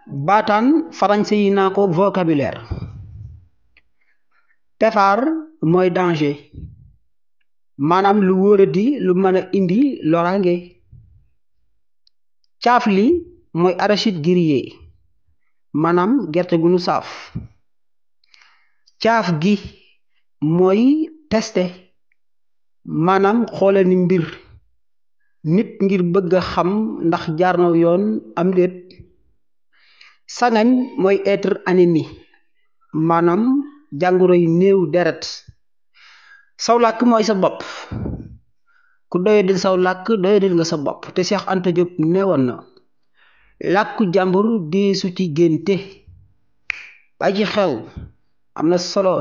baataan farañse yi naa ko vocabulaire. tefaar mooy danger maanaam lu wóoradi lu mën a indi loraange. caaf li mooy arachide grillé maanaam gerte gu nu saaf. caaf gi mooy teste maanaam xoole ni mbir nit ngir bëgg a xam ndax jaar na yoon am déet. sangañ mooy être anémie maanaam jàngoro yu néew deret. saw làkk mooy sa bopp ku doyadil saw làkk doyadil nga sa bopp te Cheikh Anta Diop neewoon na làkku jàmbur deesu ci génte bàyyi ci xel am na solo